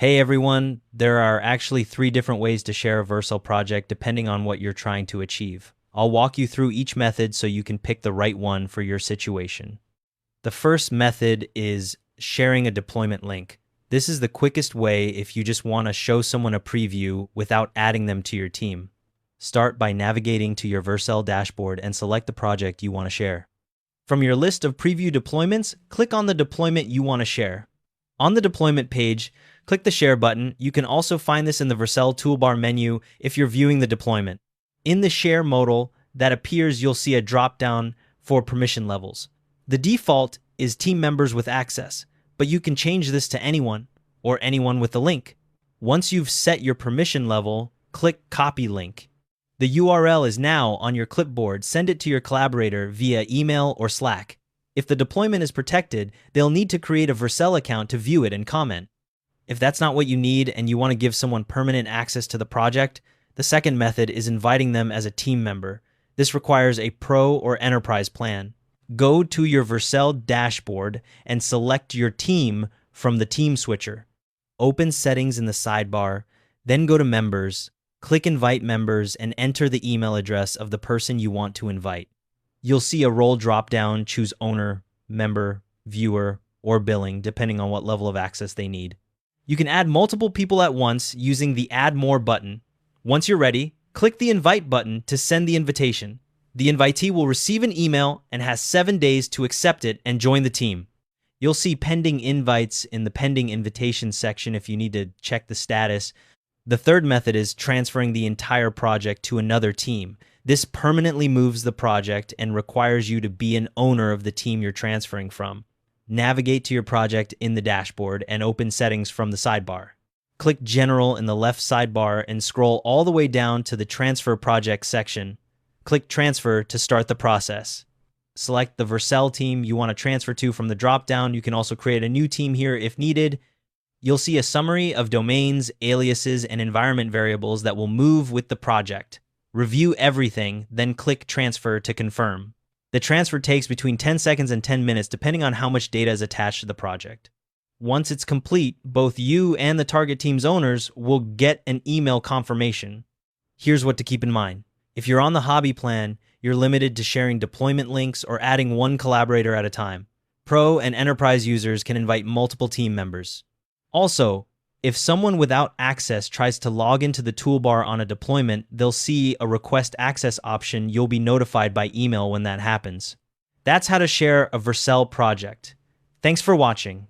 Hey everyone, there are actually 3 different ways to share a Vercel project depending on what you're trying to achieve. I'll walk you through each method so you can pick the right one for your situation. The first method is sharing a deployment link. This is the quickest way if you just want to show someone a preview without adding them to your team. Start by navigating to your Vercel dashboard and select the project you want to share. From your list of preview deployments, click on the deployment you want to share. On the deployment page, click the Share button. You can also find this in the Vercel toolbar menu if you're viewing the deployment. In the Share modal that appears, you'll see a drop-down for permission levels. The default is team members with access, but you can change this to anyone or anyone with the link. Once you've set your permission level, click Copy Link. The URL is now on your clipboard. Send it to your collaborator via email or Slack. If the deployment is protected, they'll need to create a Vercel account to view it and comment. If that's not what you need and you want to give someone permanent access to the project, the second method is inviting them as a team member. This requires a Pro or Enterprise plan. Go to your Vercel dashboard and select your team from the team switcher. Open Settings in the sidebar, then go to Members, click Invite Members, and enter the email address of the person you want to invite. You'll see a role drop-down, choose Owner, Member, Viewer, or Billing, depending on what level of access they need. You can add multiple people at once using the Add More button. Once you're ready, click the Invite button to send the invitation. The invitee will receive an email and has 7 days to accept it and join the team. You'll see pending invites in the pending invitation section if you need to check the status. The third method is transferring the entire project to another team. This permanently moves the project and requires you to be an owner of the team you're transferring from. Navigate to your project in the dashboard and open Settings from the sidebar. Click General in the left sidebar and scroll all the way down to the Transfer Project section. Click Transfer to start the process. Select the Vercel team you want to transfer to from the drop-down. You can also create a new team here if needed. You'll see a summary of domains, aliases, and environment variables that will move with the project. Review everything, then click Transfer to confirm. The transfer takes between 10 seconds and 10 minutes depending on how much data is attached to the project. Once it's complete, both you and the target team's owners will get an email confirmation. Here's what to keep in mind. If you're on the hobby plan, you're limited to sharing deployment links or adding one collaborator at a time. Pro and Enterprise users can invite multiple team members. Also, if someone without access tries to log into the toolbar on a deployment, they'll see a request access option. You'll be notified by email when that happens. That's how to share a Vercel project. Thanks for watching.